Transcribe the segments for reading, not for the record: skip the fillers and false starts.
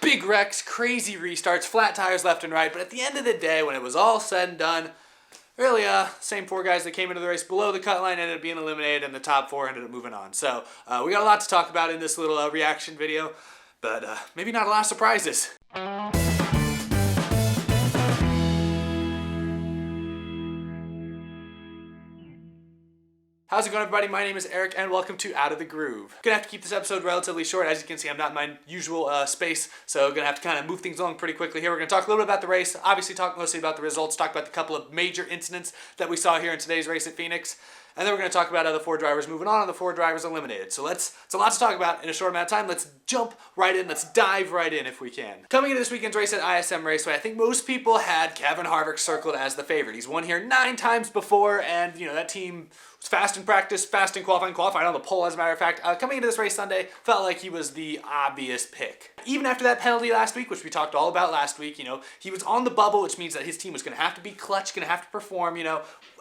Big wrecks, crazy restarts, flat tires left and right, but at the end of the day, when it was all said and done, really, same 4 guys that came into the race below the cut line ended up being eliminated, and the top 4 ended up moving on. So, we got a lot to talk about in this little reaction video, but maybe not a lot of surprises. How's it going, everybody? My name is Eric, and welcome to Out of the Groove. Gonna have to keep this episode relatively short. As you can see, I'm not in my usual space, so gonna have to kind of move things along pretty quickly here. We're gonna talk a little bit about the race, obviously talk mostly about the results, talk about the couple of major incidents that we saw here in today's race at Phoenix, and then we're going to talk about the 4 drivers moving on and the 4 drivers eliminated. So it's a lot to talk about in a short amount of time. Let's jump right in. Let's dive right in if we can. Coming into this weekend's race at ISM Raceway, I think most people had Kevin Harvick circled as the favorite. He's won here 9 times before, and that team was fast in practice, fast in qualifying, qualified on the pole as a matter of fact. Coming into this race Sunday, felt like he was the obvious pick. Even after that penalty last week, which we talked all about last week, he was on the bubble, which means that his team was going to have to be clutch, going to have to perform,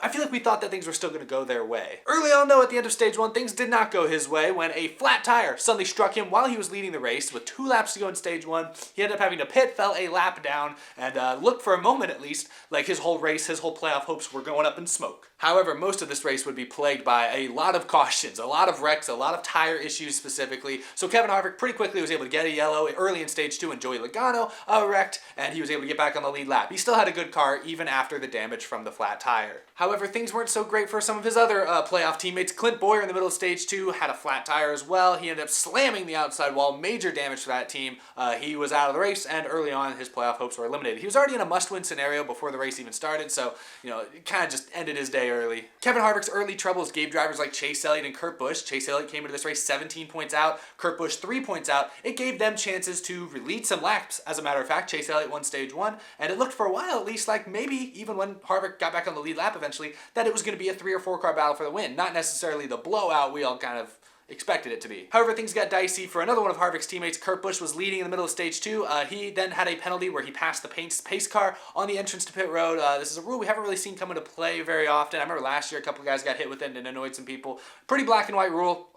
I feel like we thought that things were still going to go their way. Early on, though, at the end of stage 1, things did not go his way when a flat tire suddenly struck him while he was leading the race. With 2 laps to go in stage 1, he ended up having to pit, fell a lap down, and looked for a moment at least like his whole race, his whole playoff hopes were going up in smoke. However, most of this race would be plagued by a lot of cautions, a lot of wrecks, a lot of tire issues specifically. So Kevin Harvick pretty quickly was able to get a yellow early in stage 2, and Joey Logano wrecked, and he was able to get back on the lead lap. He still had a good car even after the damage from the flat tire. However, things weren't so great for some of his other playoff teammates. Clint Bowyer in the middle of stage 2 had a flat tire as well. He ended up slamming the outside wall, major damage for that team. He was out of the race, and early on his playoff hopes were eliminated. He was already in a must-win scenario before the race even started, so it kind of just ended his day early. Kevin Harvick's early troubles gave drivers like Chase Elliott and Kurt Busch. Chase Elliott came into this race 17 points out, Kurt Busch 3 points out. It gave them chances to lead some laps, as a matter of fact. Chase Elliott won stage 1, and it looked for a while at least like maybe even when Harvick got back on the lead lap eventually, that it was going to be a 3 or 4 car battle for the win. Not necessarily the blowout we all kind of expected it to be. However, things got dicey for another one of Harvick's teammates. Kurt Busch was leading in the middle of stage 2. He then had a penalty where he passed the pace car on the entrance to pit road. This is a rule we haven't really seen come into play very often. I remember last year a couple of guys got hit with it and annoyed some people. Pretty black and white rule.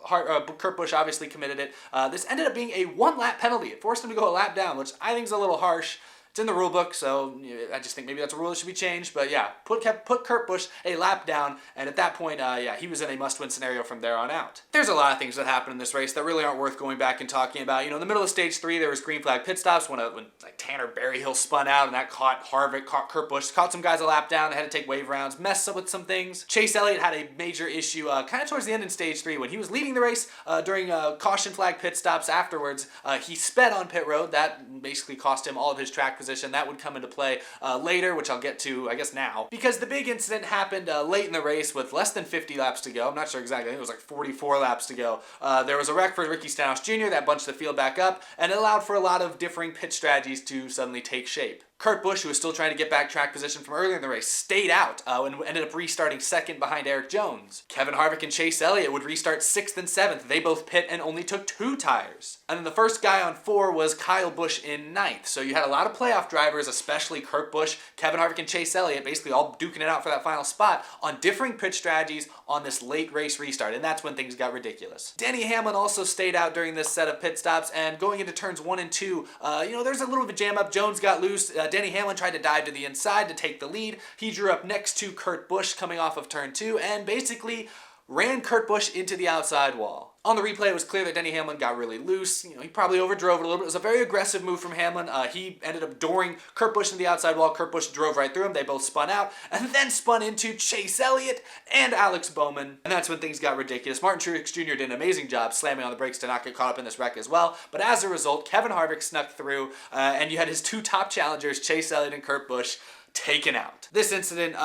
Kurt Busch obviously committed it. This ended up being a 1-lap penalty. It forced him to go a lap down, which I think is a little harsh. It's in the rule book, so I just think maybe that's a rule that should be changed. But yeah, put Kurt Busch a lap down, and at that point, he was in a must-win scenario from there on out. There's a lot of things that happened in this race that really aren't worth going back and talking about. In the middle of stage 3, there was green flag pit stops when like Tanner Berryhill spun out, and that caught Harvick, caught Kurt Busch, caught some guys a lap down. They had to take wave rounds, messed up with some things. Chase Elliott had a major issue kind of towards the end in stage 3 when he was leading the race during caution flag pit stops afterwards. He sped on pit road. That basically cost him all of his track position. That would come into play later, which I'll get to, I guess, now. Because the big incident happened late in the race with less than 50 laps to go. I'm not sure exactly. I think it was like 44 laps to go. There was a wreck for Ricky Stenhouse Jr. that bunched the field back up, and it allowed for a lot of differing pit strategies to suddenly take shape. Kurt Busch, who was still trying to get back track position from earlier in the race, stayed out and ended up restarting 2nd behind Erik Jones. Kevin Harvick and Chase Elliott would restart 6th and 7th. They both pit and only took 2 tires. And then the first guy on 4 was Kyle Busch in 9th. So you had a lot of playoff drivers, especially Kurt Busch, Kevin Harvick, and Chase Elliott, basically all duking it out for that final spot on differing pit strategies on this late race restart. And that's when things got ridiculous. Denny Hamlin also stayed out during this set of pit stops, and going into turns 1 and 2, there's a little bit of a jam up. Jones got loose. Denny Hamlin tried to dive to the inside to take the lead. He drew up next to Kurt Busch coming off of turn 2 and basically ran Kurt Busch into the outside wall. On the replay, it was clear that Denny Hamlin got really loose. He probably overdrove it a little bit. It was a very aggressive move from Hamlin. He ended up dooring Kurt Busch into the outside wall. Kurt Busch drove right through him. They both spun out and then spun into Chase Elliott and Alex Bowman. And that's when things got ridiculous. Martin Truex Jr. did an amazing job slamming on the brakes to not get caught up in this wreck as well. But as a result, Kevin Harvick snuck through, and you had his 2 top challengers, Chase Elliott and Kurt Busch, taken out. This incident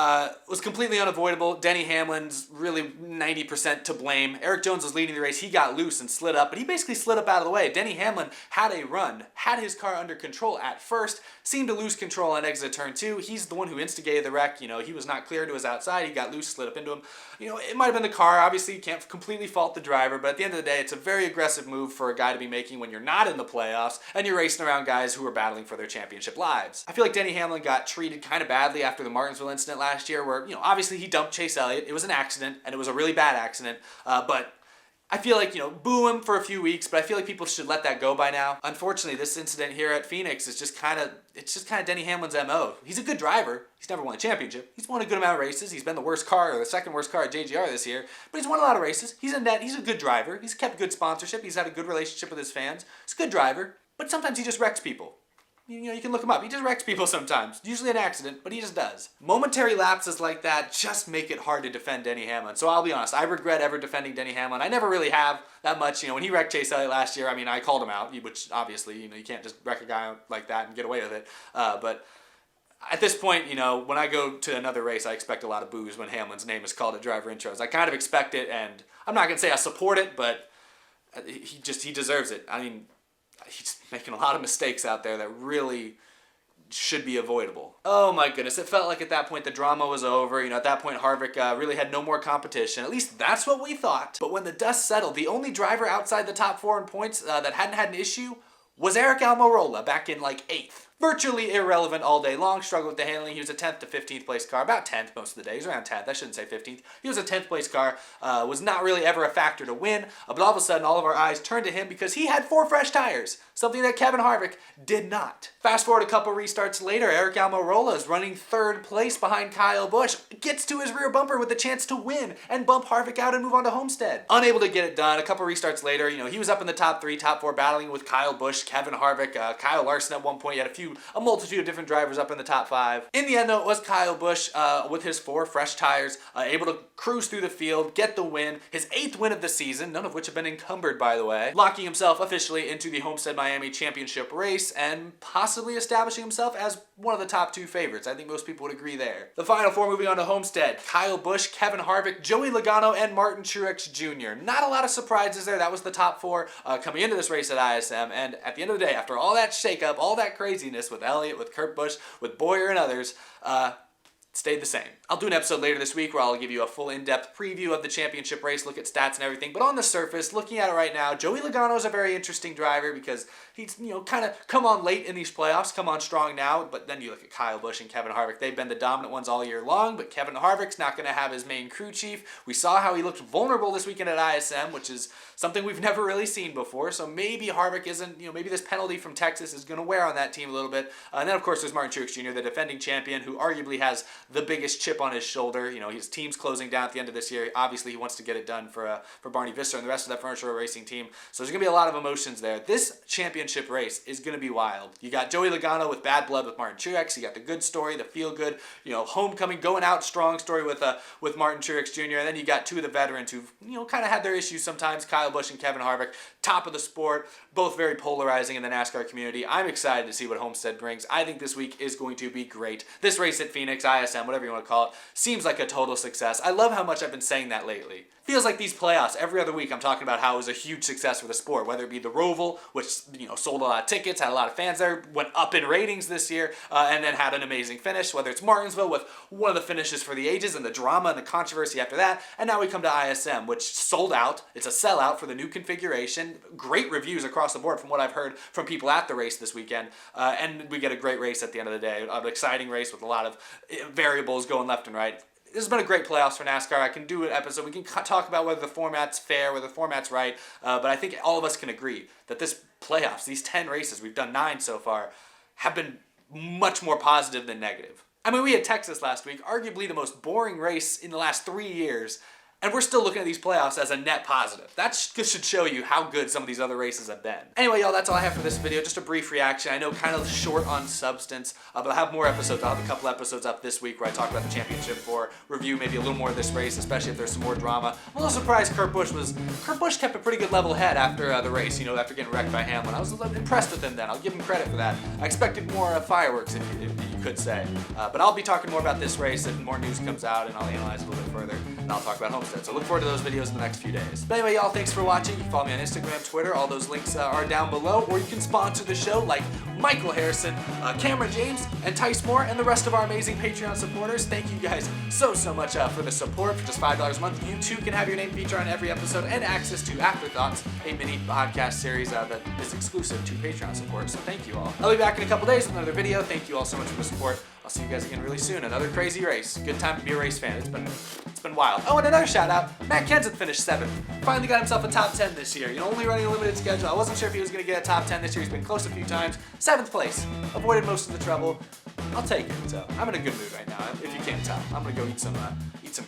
was completely unavoidable. Denny Hamlin's really 90% to blame. Erik Jones was leading the race. He got loose and slid up, but he basically slid up out of the way. Denny Hamlin had a run, had his car under control at first, seemed to lose control on exit turn 2. He's the one who instigated the wreck. He was not clear to his outside. He got loose, slid up into him. It might have been the car. Obviously, you can't completely fault the driver, but at the end of the day, it's a very aggressive move for a guy to be making when you're not in the playoffs and you're racing around guys who are battling for their championship lives. I feel like Denny Hamlin got treated kind of badly after the Martinsville incident last year where, obviously he dumped Chase Elliott. It was an accident, and it was a really bad accident, but I feel like, boo him for a few weeks, but I feel like people should let that go by now. Unfortunately, this incident here at Phoenix is just kind of Denny Hamlin's MO. He's a good driver. He's never won a championship. He's won a good amount of races. He's been the worst car, or the second worst car at JGR this year, but he's won a lot of races. He's a good driver. He's kept good sponsorship. He's had a good relationship with his fans. He's a good driver, but sometimes he just wrecks people. You can look him up. He just wrecks people sometimes. Usually an accident, but he just does. Momentary lapses like that just make it hard to defend Denny Hamlin. So I'll be honest, I regret ever defending Denny Hamlin. I never really have that much. When he wrecked Chase Elliott last year, I called him out, which obviously, you can't just wreck a guy like that and get away with it. But at this point, when I go to another race, I expect a lot of boos when Hamlin's name is called at driver intros. I kind of expect it, and I'm not going to say I support it, but he deserves it. He's making a lot of mistakes out there that really should be avoidable. Oh my goodness, it felt like at that point the drama was over. At that point Harvick really had no more competition. At least that's what we thought. But when the dust settled, the only driver outside the top 4 in points that hadn't had an issue was Eric Almirola back in 8th. Virtually irrelevant all day long, struggled with the handling. He was a 10th to 15th place car, about 10th most of the day. He was around 10th, I shouldn't say 15th. He was a 10th place car, was not really ever a factor to win, but all of a sudden all of our eyes turned to him because he had 4 fresh tires, something that Kevin Harvick did not. Fast forward a couple restarts later, Eric Almirola is running 3rd place behind Kyle Busch, gets to his rear bumper with the chance to win and bump Harvick out and move on to Homestead. Unable to get it done, a couple restarts later, he was up in the top 3, top 4 battling with Kyle Busch, Kevin Harvick, Kyle Larson at one point. He had a multitude of different drivers up in the top 5. In the end, though, it was Kyle Busch with his 4 fresh tires, able to cruise through the field, get the win, his 8th win of the season, none of which have been encumbered, by the way, locking himself officially into the Homestead Miami Championship race and possibly establishing himself as one of the top 2 favorites. I think most people would agree there. The final 4 moving on to Homestead: Kyle Busch, Kevin Harvick, Joey Logano, and Martin Truex Jr. Not a lot of surprises there. That was the top 4 coming into this race at ISM, and at the end of the day, after all that shakeup, all that craziness with Elliott, with Kurt Busch, with Boyer and others, stayed the same. I'll do an episode later this week where I'll give you a full in-depth preview of the championship race, look at stats and everything, but on the surface, looking at it right now, Joey Logano is a very interesting driver because he's, kind of come on late in these playoffs, come on strong now, but then you look at Kyle Busch and Kevin Harvick. They've been the dominant ones all year long, but Kevin Harvick's not going to have his main crew chief. We saw how he looked vulnerable this weekend at ISM, which is something we've never really seen before, so maybe Harvick isn't, maybe this penalty from Texas is going to wear on that team a little bit. And then, of course, there's Martin Truex Jr., the defending champion, who arguably has the biggest chip on his shoulder. His team's closing down at the end of this year. Obviously, he wants to get it done for Barney Visser and the rest of that Furniture Racing team. So there's going to be a lot of emotions there. This championship race is going to be wild. You got Joey Logano with bad blood with Martin Truex. You got the good story, the feel good, homecoming, going out strong story with Martin Truex Jr. And then you got 2 of the veterans who've kind of had their issues sometimes, Kyle Busch and Kevin Harvick, top of the sport, both very polarizing in the NASCAR community. I'm excited to see what Homestead brings. I think this week is going to be great. This race at Phoenix, ISM, whatever you want to call it, seems like a total success. I love how much I've been saying that lately. Feels like these playoffs, every other week I'm talking about how it was a huge success for the sport, whether it be the Roval, which sold a lot of tickets, had a lot of fans there, went up in ratings this year, and then had an amazing finish, whether it's Martinsville with one of the finishes for the ages and the drama and the controversy after that, and now we come to ISM, which sold out. It's a sellout for the new configuration. Great reviews across the board from what I've heard from people at the race this weekend, and we get a great race at the end of the day, an exciting race with a lot of variables going left and right. This has been a great playoffs for NASCAR. I can do an episode. We can talk about whether the format's fair, whether the format's right. But I think all of us can agree that this playoffs, these 10 races, we've done 9 so far, have been much more positive than negative. We had Texas last week, arguably the most boring race in the last 3 years. And we're still looking at these playoffs as a net positive. That should show you how good some of these other races have been. Anyway, y'all, that's all I have for this video. Just a brief reaction. I know kind of short on substance, but I'll have more episodes. I'll have a couple episodes up this week where I talk about the championship for review, maybe a little more of this race, especially if there's some more drama. I'm a little surprised Kurt Busch kept a pretty good level head after the race, after getting wrecked by Hamlin. I was impressed with him then. I'll give him credit for that. I expected more fireworks, if you could say. But I'll be talking more about this race if more news comes out, and I'll analyze it a little bit further, and I'll talk about Homestead. So look forward to those videos in the next few days. But anyway, y'all, thanks for watching. You can follow me on Instagram, Twitter. All those links are down below. Or you can sponsor the show like Michael Harrison, Cameron James, and Tice Moore, and the rest of our amazing Patreon supporters. Thank you guys so much for the support. For just $5 a month, you too can have your name featured on every episode and access to Afterthoughts, a mini podcast series that is exclusive to Patreon support. So thank you all. I'll be back in a couple days with another video. Thank you all so much for the support. I'll see you guys again really soon. Another crazy race. Good time to be a race fan. It's been wild. Oh, and another shout out. Matt Kenseth finished 7th. Finally got himself a top 10 this year. Only running a limited schedule. I wasn't sure if he was going to get a top 10 this year. He's been close a few times. 7th place. Avoided most of the trouble. I'll take it. So I'm in a good mood right now. If you can't tell, I'm gonna go eat some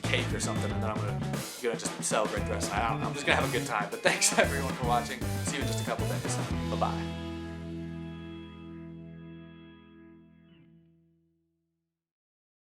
cake or something, and then I'm gonna just celebrate the rest of the night. I don't know. I'm just gonna have a good time. But thanks everyone for watching. See you in just a couple days. Bye bye.